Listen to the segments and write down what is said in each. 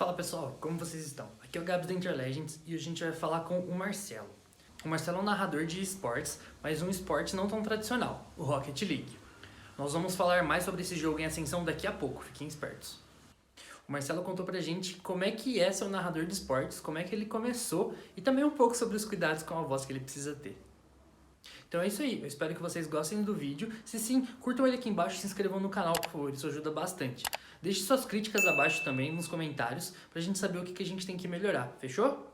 Fala pessoal, como vocês estão? Aqui é o Gabs da Interlegends e hoje a gente vai falar com o Marcelo. O Marcelo é um narrador de esportes, mas um esporte não tão tradicional, o Rocket League. Nós vamos falar mais sobre esse jogo em ascensão daqui a pouco, fiquem espertos. O Marcelo contou pra gente como é que é ser um narrador de esportes, como é que ele começou e também um pouco sobre os cuidados com a voz que ele precisa ter. Então é isso aí, eu espero que vocês gostem do vídeo. Se sim, curtam ele aqui embaixo e se inscrevam no canal, por favor, isso ajuda bastante. Deixe suas críticas abaixo também nos comentários pra gente saber o que a gente tem que melhorar, fechou?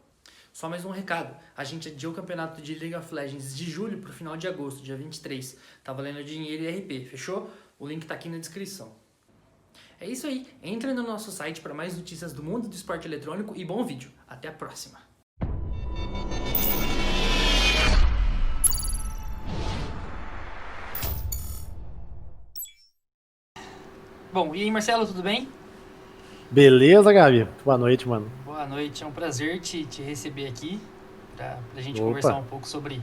Só mais um recado, a gente adiou o campeonato de League of Legends de julho pro final de agosto, dia 23. Tá valendo dinheiro e RP, fechou? O link tá aqui na descrição. É isso aí, entre no nosso site para mais notícias do mundo do esporte eletrônico e bom vídeo. Até a próxima! Bom, e aí Marcelo, tudo bem? Beleza, Gabi? Boa noite, mano. Boa noite, é um prazer te receber aqui pra gente conversar Opa, um pouco sobre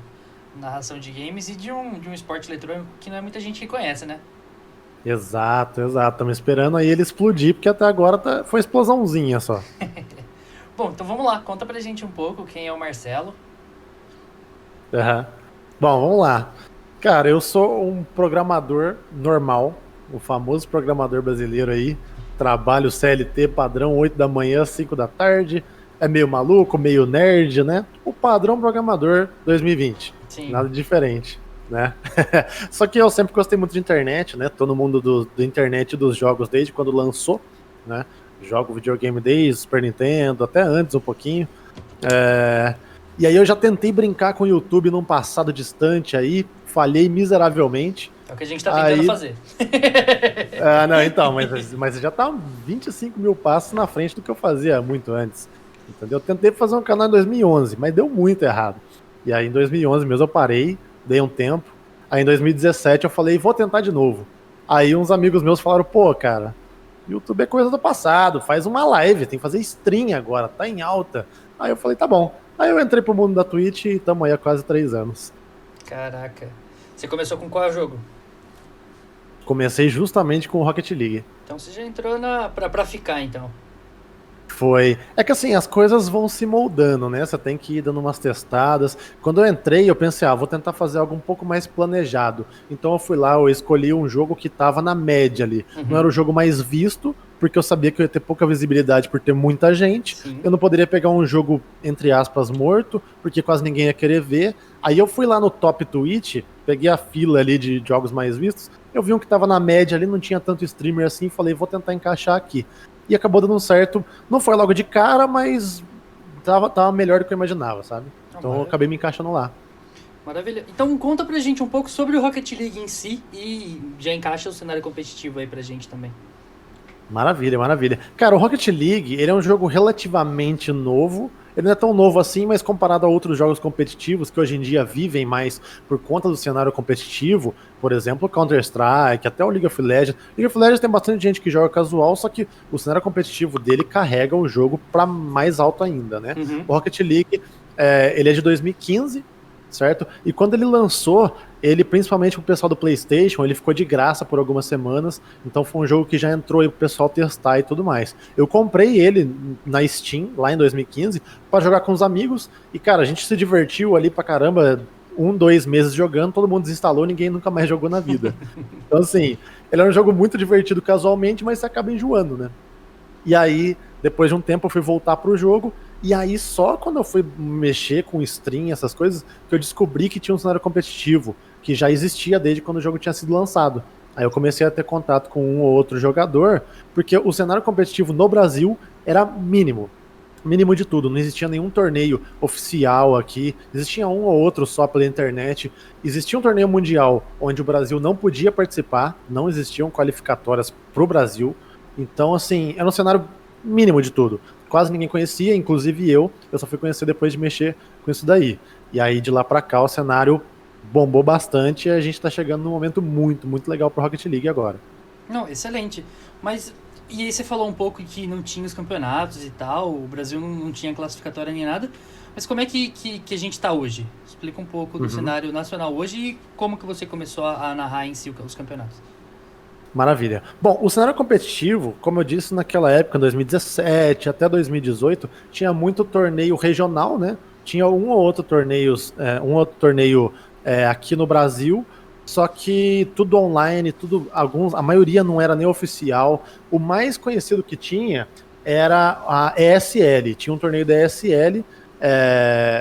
narração de games e de um esporte eletrônico que não é muita gente que conhece, né? exato, exato. Estamos esperando aí ele explodir, porque até agora foi explosãozinha só. Bom, então vamos lá, conta pra gente um pouco quem é o Marcelo. Aham. Bom, vamos lá. Cara, eu sou um programador normal, o famoso programador brasileiro aí. Trabalho CLT padrão, 8 da manhã, 5 da tarde. É meio maluco, meio nerd, né? O padrão programador 2020. Sim. Nada diferente, né? Só que eu sempre gostei muito de internet, né? Tô no mundo do internet e dos jogos desde quando lançou, né? Jogo videogame desde Super Nintendo, até antes um pouquinho. É, E aí eu já tentei brincar com o YouTube num passado distante aí, falhei miseravelmente. É o que a gente tá tentando Aí. fazer. Não, então, mas já tá 25 mil passos na frente do que eu fazia muito antes. Entendeu? Eu tentei fazer um canal em 2011, mas deu muito errado. E aí em 2011 mesmo eu parei, dei um tempo. Aí em 2017 eu falei, vou tentar de novo. Aí uns amigos meus falaram, pô, cara, YouTube é coisa do passado, faz uma live, tem que fazer stream agora, tá em alta. Aí eu falei, tá bom. Aí eu entrei pro mundo da Twitch e tamo aí há quase 3 anos. Caraca. Você começou com qual jogo? Comecei justamente com o Rocket League. Então você já entrou pra ficar, então. Foi. É que assim, as coisas vão se moldando, né? Você tem que ir dando umas testadas. Quando eu entrei, eu pensei, vou tentar fazer algo um pouco mais planejado. Então eu fui lá, eu escolhi um jogo que tava na média ali. Não Uhum. era o jogo mais visto, porque eu sabia que eu ia ter pouca visibilidade por ter muita gente. Sim. Eu não poderia pegar um jogo, entre aspas, morto, porque quase ninguém ia querer ver. Aí eu fui lá no Top Twitch, peguei a fila ali de jogos mais vistos. Eu vi um que tava na média ali, não tinha tanto streamer assim, falei, vou tentar encaixar aqui. E acabou dando certo. Não foi logo de cara, mas tava melhor do que eu imaginava, sabe? Ah, Então eu acabei me encaixando lá. maravilha. Então conta pra gente um pouco sobre o Rocket League em si e já encaixa o cenário competitivo aí pra gente também. Maravilha, maravilha. Cara, o Rocket League, ele é um jogo relativamente novo. Ele não é tão novo assim, mas comparado a outros jogos competitivos que hoje em dia vivem mais por conta do cenário competitivo, por exemplo, Counter-Strike, até o League of Legends. League of Legends tem bastante gente que joga casual, só que o cenário competitivo dele carrega o jogo para mais alto ainda, né? Uhum. O Rocket League, ele é de 2015, certo? E quando ele lançou, ele, principalmente pro pessoal do PlayStation, ele ficou de graça por algumas semanas, então foi um jogo que já entrou aí pro pessoal testar e tudo mais. Eu comprei ele na Steam, lá em 2015, para jogar com os amigos, e cara, a gente se divertiu ali pra caramba, 1, 2 meses jogando, todo mundo desinstalou, ninguém nunca mais jogou na vida. Então assim, ele é um jogo muito divertido casualmente, mas você acaba enjoando, né? E aí, depois de um tempo, eu fui voltar pro jogo. E aí, só quando eu fui mexer com stream, essas coisas, que eu descobri que tinha um cenário competitivo, que já existia desde quando o jogo tinha sido lançado. Aí eu comecei a ter contato com um ou outro jogador, porque o cenário competitivo no Brasil era mínimo. Mínimo de tudo, não existia nenhum torneio oficial aqui, existia um ou outro só pela internet. Existia um torneio mundial onde o Brasil não podia participar, não existiam qualificatórias pro Brasil. Então, assim, era um cenário mínimo de tudo. Quase ninguém conhecia, inclusive eu só fui conhecer depois de mexer com isso daí. E aí, de lá pra cá, o cenário bombou bastante e a gente tá chegando num momento muito, muito legal pro Rocket League agora. Não, excelente. Mas, e aí você falou um pouco que não tinha os campeonatos e tal, o Brasil não tinha classificatória nem nada, mas como é que a gente tá hoje? Explica um pouco do Uhum. cenário nacional hoje e como que você começou a narrar em si os campeonatos. Maravilha. Bom, o cenário competitivo, como eu disse, naquela época, em 2017 até 2018, tinha muito torneio regional, né? Tinha um ou outro torneio aqui no Brasil, só que tudo online, a maioria não era nem oficial. O mais conhecido que tinha era a ESL, tinha um torneio da ESL,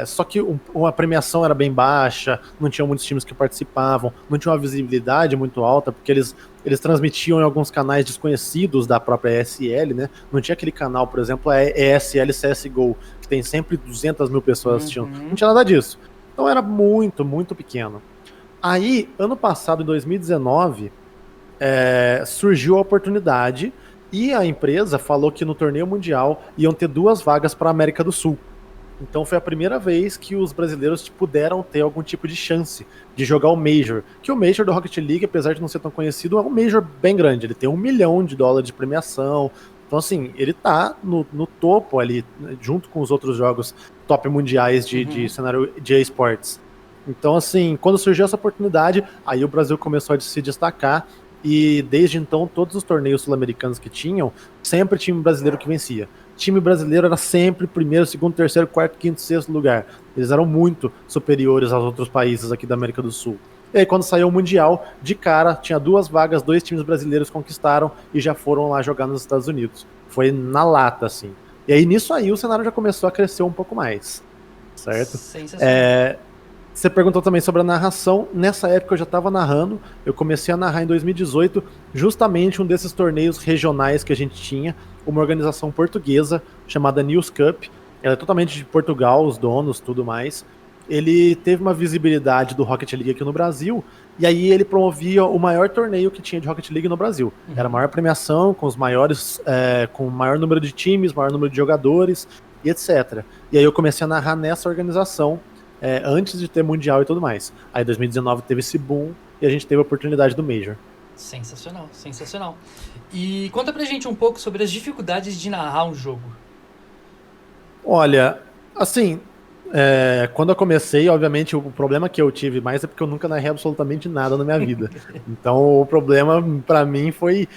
só que a premiação era bem baixa, não tinha muitos times que participavam, não tinha uma visibilidade muito alta, porque eles transmitiam em alguns canais desconhecidos da própria ESL, né? Não tinha aquele canal, por exemplo, a ESL CSGO, que tem sempre 200 mil pessoas assistindo. Não tinha nada disso. Então era muito, muito pequeno. Aí, ano passado, em 2019, surgiu a oportunidade e a empresa falou que no torneio mundial iam ter 2 vagas para a América do Sul. Então foi a primeira vez que os brasileiros puderam ter algum tipo de chance de jogar o Major. Que o Major do Rocket League, apesar de não ser tão conhecido, é um Major bem grande. Ele tem $1 milhão de premiação. Então, assim, ele tá no topo ali, junto com os outros jogos top mundiais de cenário de esportes. Então, assim, quando surgiu essa oportunidade, aí o Brasil começou a se destacar. E desde então, todos os torneios sul-americanos que tinham, sempre time brasileiro que vencia. Time brasileiro era sempre primeiro, segundo, terceiro, quarto, quinto, sexto lugar. Eles eram muito superiores aos outros países aqui da América do Sul. E aí, quando saiu o Mundial, de cara, tinha 2 vagas, 2 times brasileiros conquistaram e já foram lá jogar nos Estados Unidos. Foi na lata, assim. E aí, nisso aí, o cenário já começou a crescer um pouco mais, certo? Sensacional. Você perguntou também sobre a narração. Nessa época eu já estava narrando. Eu comecei a narrar em 2018, justamente um desses torneios regionais que a gente tinha, uma organização portuguesa chamada News Cup. Ela é totalmente de Portugal, os donos, tudo mais. Ele teve uma visibilidade do Rocket League aqui no Brasil, e aí ele promovia o maior torneio que tinha de Rocket League no Brasil. Era a maior premiação, com os maiores, com o maior número de times, maior número de jogadores, e etc. E aí eu comecei a narrar nessa organização, antes de ter Mundial e tudo mais. Aí em 2019 teve esse boom e a gente teve a oportunidade do Major. Sensacional, sensacional. E conta pra gente um pouco sobre as dificuldades de narrar um jogo. Olha, assim, quando eu comecei, obviamente, o problema que eu tive mais é porque eu nunca narrei absolutamente nada na minha vida. Então, o problema pra mim foi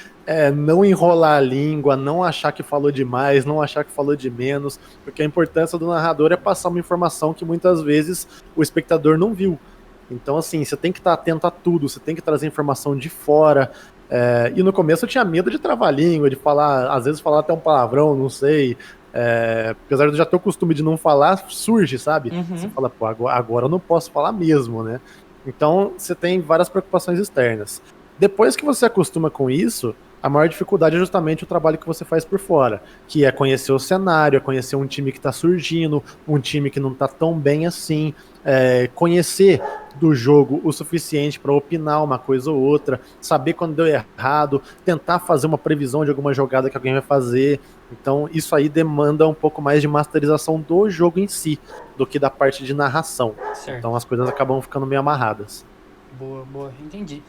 não enrolar a língua, não achar que falou demais, não achar que falou de menos, porque a importância do narrador é passar uma informação que muitas vezes o espectador não viu. Então, assim, você tem que estar atento a tudo, você tem que trazer informação de fora. E no começo eu tinha medo de travar a língua, de falar, às vezes falar até um palavrão, não sei. Apesar de eu já ter o costume de não falar, surge, sabe? Você fala, pô, agora eu não posso falar mesmo, né? Então, você tem várias preocupações externas. Depois que você acostuma com isso, a maior dificuldade é justamente o trabalho que você faz por fora, que é conhecer o cenário, é conhecer um time que está surgindo, um time que não está tão bem assim, conhecer do jogo o suficiente para opinar uma coisa ou outra, saber quando deu errado, tentar fazer uma previsão de alguma jogada que alguém vai fazer. Então isso aí demanda um pouco mais de masterização do jogo em si, do que da parte de narração. Certo. Então as coisas acabam ficando meio amarradas. Boa, entendi.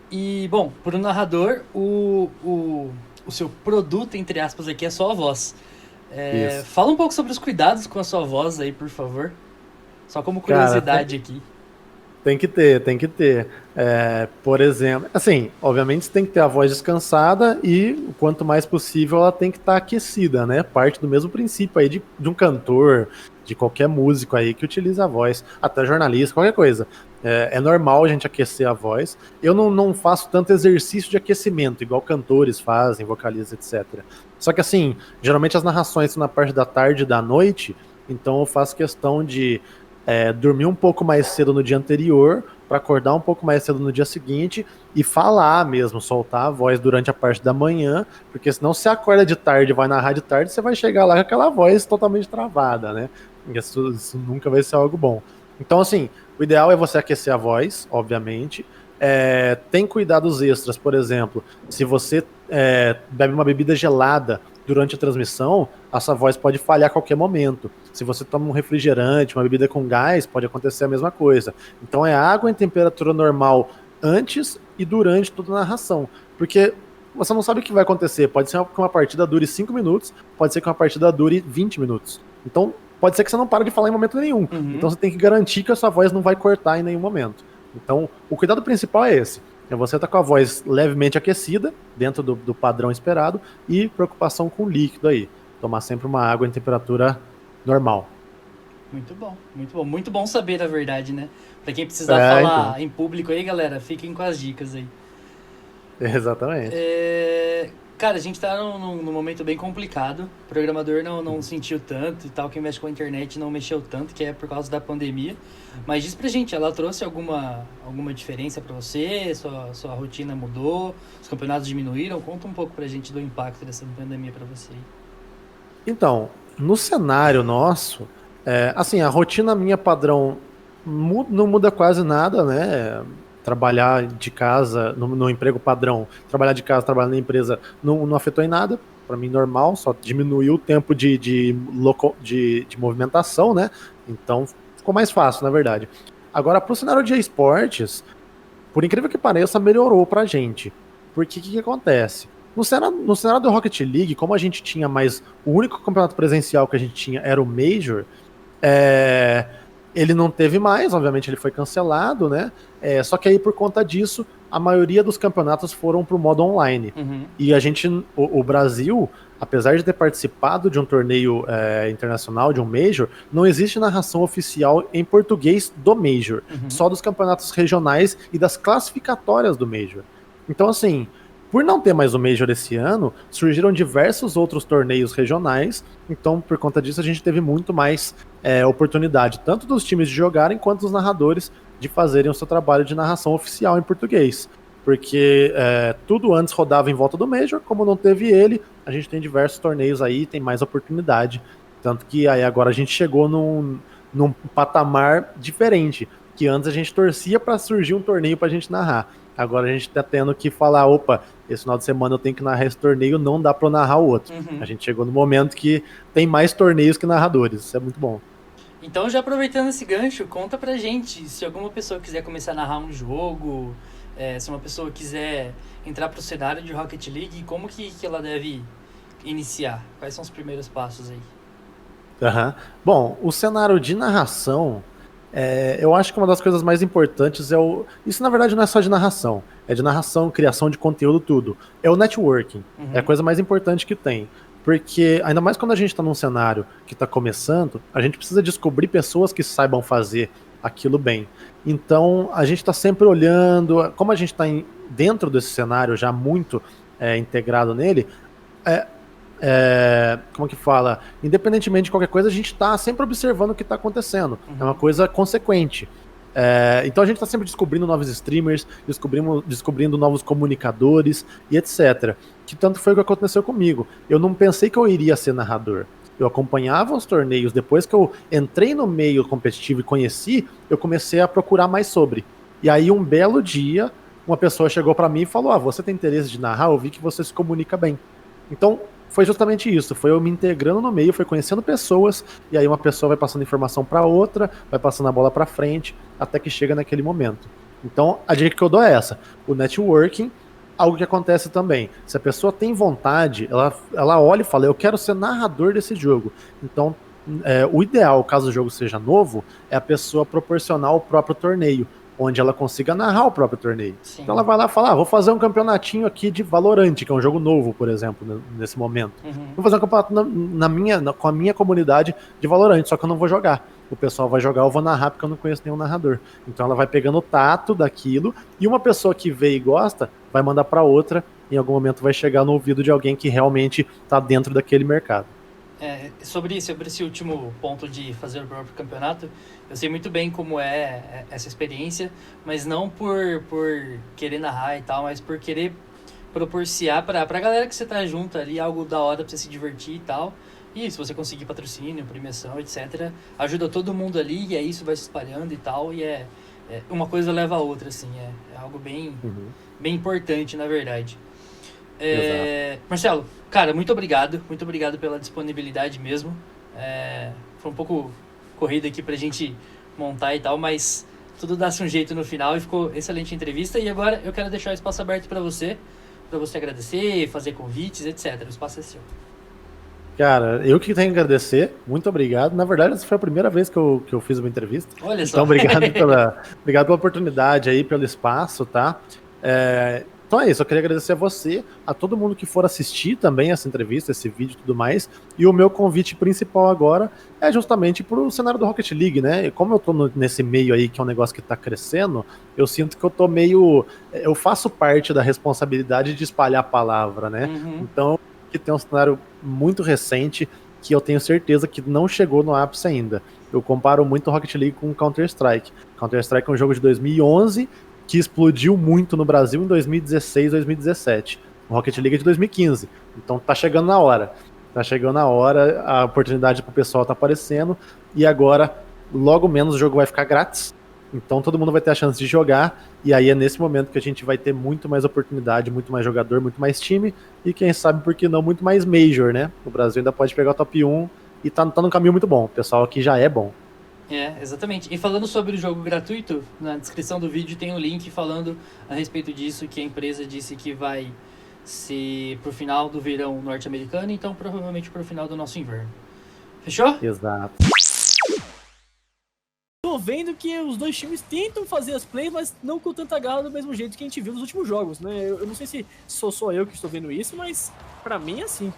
E, bom, para o narrador, o seu produto, entre aspas, aqui é só a voz. Fala um pouco sobre os cuidados com a sua voz aí, por favor. Só como curiosidade aqui. Tem que ter. Por exemplo, assim, obviamente você tem que ter a voz descansada e quanto mais possível ela tem que estar aquecida, né? Parte do mesmo princípio aí de um cantor, de qualquer músico aí que utiliza a voz, até jornalista, qualquer coisa. É normal a gente aquecer a voz. Eu não faço tanto exercício de aquecimento, igual cantores fazem, vocalistas, etc. Só que assim, geralmente as narrações são na parte da tarde e da noite, então eu faço questão de dormir um pouco mais cedo no dia anterior, para acordar um pouco mais cedo no dia seguinte e falar mesmo, soltar a voz durante a parte da manhã, porque senão você acorda de tarde e vai narrar de tarde, você vai chegar lá com aquela voz totalmente travada, né? Isso nunca vai ser algo bom. Então, assim, o ideal é você aquecer a voz, obviamente. Tem cuidados extras, por exemplo, se você bebe uma bebida gelada durante a transmissão, a sua voz pode falhar a qualquer momento. Se você toma um refrigerante, uma bebida com gás, pode acontecer a mesma coisa. Então é água em temperatura normal antes e durante toda a narração. Porque você não sabe o que vai acontecer. Pode ser que uma partida dure 5 minutos, pode ser que uma partida dure 20 minutos. Então pode ser que você não pare de falar em momento nenhum. Então você tem que garantir que a sua voz não vai cortar em nenhum momento. Então o cuidado principal é esse. É você tá com a voz levemente aquecida, dentro do padrão esperado, e preocupação com o líquido aí. Tomar sempre uma água em temperatura normal. Muito bom, muito bom. Muito bom saber a verdade, né? Pra quem precisar Então. falar em público aí, galera, fiquem com as dicas aí. Exatamente. Cara, a gente tá num momento bem complicado. O programador não sentiu tanto e tal. Quem mexe com a internet não mexeu tanto, que é por causa da pandemia. Mas diz pra gente, ela trouxe alguma diferença pra você? Sua rotina mudou? Os campeonatos diminuíram? Conta um pouco pra gente do impacto dessa pandemia pra você aí. Então, no cenário nosso, assim, a rotina minha padrão não muda quase nada, né? Trabalhar de casa, no emprego padrão, trabalhar de casa, trabalhar na empresa, não afetou em nada. Para mim, normal, só diminuiu o tempo de movimentação, né? Então, ficou mais fácil, na verdade. Agora, para o cenário de esportes, por incrível que pareça, melhorou pra gente. Porque o que acontece? No cenário do Rocket League, como a gente tinha mais. O único campeonato presencial que a gente tinha era o Major, é, ele não teve mais, obviamente ele foi cancelado, né? Só que aí por conta disso, a maioria dos campeonatos foram pro modo online. Uhum. E a gente, o Brasil, apesar de ter participado de um torneio internacional, de um Major, não existe narração oficial em português do Major, só dos campeonatos regionais e das classificatórias do Major. Então, assim, por não ter mais o Major esse ano, surgiram diversos outros torneios regionais, então por conta disso a gente teve muito mais oportunidade, tanto dos times de jogarem, quanto dos narradores de fazerem o seu trabalho de narração oficial em português. Porque tudo antes rodava em volta do Major, como não teve ele, a gente tem diversos torneios aí, tem mais oportunidade. Tanto que aí agora a gente chegou num patamar diferente, que antes a gente torcia para surgir um torneio para a gente narrar. Agora a gente tá tendo que falar, opa, esse final de semana eu tenho que narrar esse torneio, não dá para narrar o outro. A gente chegou no momento que tem mais torneios que narradores, isso é muito bom. Então, já aproveitando esse gancho, conta pra gente se alguma pessoa quiser começar a narrar um jogo, se uma pessoa quiser entrar pro cenário de Rocket League, como que ela deve iniciar? Quais são os primeiros passos aí? Bom, o cenário de narração, eu acho que uma das coisas mais importantes é o... Isso, na verdade, não é só de narração. É de narração, criação de conteúdo, tudo. É o networking. É a coisa mais importante que tem. Porque, ainda mais quando a gente está num cenário que está começando, a gente precisa descobrir pessoas que saibam fazer aquilo bem. Então, a gente está sempre olhando... Como a gente está dentro desse cenário já muito integrado nele... como que fala? Independentemente de qualquer coisa, a gente está sempre observando o que está acontecendo. É uma coisa consequente. Então a gente está sempre descobrindo novos streamers, descobrindo novos comunicadores e etc. Que tanto foi o que aconteceu comigo. Eu não pensei que eu iria ser narrador. Eu acompanhava os torneios, depois que eu entrei no meio competitivo e conheci, eu comecei a procurar mais sobre. E aí um belo dia, uma pessoa chegou para mim e falou: você tem interesse de narrar? Eu vi que você se comunica bem. Então, foi justamente isso, foi eu me integrando no meio, foi conhecendo pessoas, e aí uma pessoa vai passando informação para outra, vai passando a bola para frente, até que chega naquele momento. Então, a dica que eu dou é essa, o networking, algo que acontece também, se a pessoa tem vontade, ela olha e fala, eu quero ser narrador desse jogo. Então, o ideal, caso o jogo seja novo, é a pessoa proporcionar o próprio torneio, onde ela consiga narrar o próprio torneio. Sim. Então ela vai lá e fala, vou fazer um campeonatinho aqui de Valorant, que é um jogo novo, por exemplo, nesse momento. Vou fazer um campeonato com a minha comunidade de Valorant, só que eu não vou jogar. O pessoal vai jogar, eu vou narrar porque eu não conheço nenhum narrador. Então ela vai pegando o tato daquilo, e uma pessoa que vê e gosta, vai mandar para outra, em algum momento vai chegar no ouvido de alguém que realmente está dentro daquele mercado. Sobre esse último ponto de fazer o próprio campeonato, eu sei muito bem como é essa experiência, mas não por querer narrar e tal, mas por querer propiciar pra galera que você tá junto ali, algo da hora pra você se divertir e tal. E se você conseguir patrocínio, premiação, etc., ajuda todo mundo ali, e aí isso vai se espalhando e tal, e uma coisa leva a outra, assim, é algo bem importante, na verdade. Marcelo, cara, muito obrigado pela disponibilidade mesmo. Foi um pouco corrido aqui pra gente montar e tal, mas tudo dá-se um jeito no final e ficou excelente a entrevista. E agora eu quero deixar o espaço aberto pra você agradecer, fazer convites, etc. O espaço é seu. Cara, eu que tenho que agradecer, muito obrigado. Na verdade, essa foi a primeira vez que eu fiz uma entrevista. Olha só. Então, obrigado pela oportunidade aí, pelo espaço, tá? Então é isso, eu queria agradecer a você, a todo mundo que for assistir também essa entrevista, esse vídeo e tudo mais. E o meu convite principal agora é justamente pro cenário do Rocket League, né? E como eu tô nesse meio aí, que é um negócio que tá crescendo, eu sinto que eu tô meio. Eu faço parte da responsabilidade de espalhar a palavra, né? Então, que tem um cenário muito recente que eu tenho certeza que não chegou no ápice ainda. Eu comparo muito o Rocket League com o Counter-Strike. Counter-Strike é um jogo de 2011 que explodiu muito no Brasil em 2016, 2017. O Rocket League é de 2015. Então tá chegando na hora. Tá chegando na hora, a oportunidade pro pessoal tá aparecendo, e agora, logo menos, o jogo vai ficar grátis. Então todo mundo vai ter a chance de jogar, e aí é nesse momento que a gente vai ter muito mais oportunidade, muito mais jogador, muito mais time, e quem sabe, por que não, muito mais Major, né? O Brasil ainda pode pegar o top 1 e tá num caminho muito bom. O pessoal aqui já é bom. Exatamente. E falando sobre o jogo gratuito, na descrição do vídeo tem um link falando a respeito disso, que a empresa disse que vai ser pro final do verão norte-americano, então provavelmente pro final do nosso inverno. Fechou? Exato. Tô vendo que os dois times tentam fazer as plays, mas não com tanta garra do mesmo jeito que a gente viu nos últimos jogos, né? Eu não sei se sou só eu que estou vendo isso, mas pra mim é assim.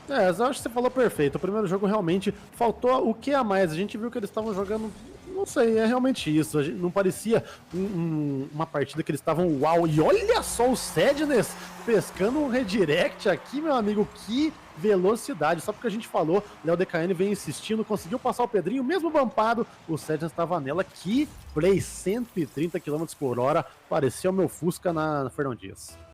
Eu acho que você falou perfeito. O primeiro jogo realmente faltou o que a mais. A gente viu que eles estavam jogando. Não sei, é realmente isso. Não parecia uma partida que eles estavam uau. E olha só o Sadness pescando um redirect aqui, meu amigo. Que velocidade. Só porque a gente falou, Léo DKN vem insistindo, conseguiu passar o Pedrinho, mesmo bumpado. O Sadness estava nela. Que play 130 km por hora. Parecia o meu Fusca na Fernão Dias.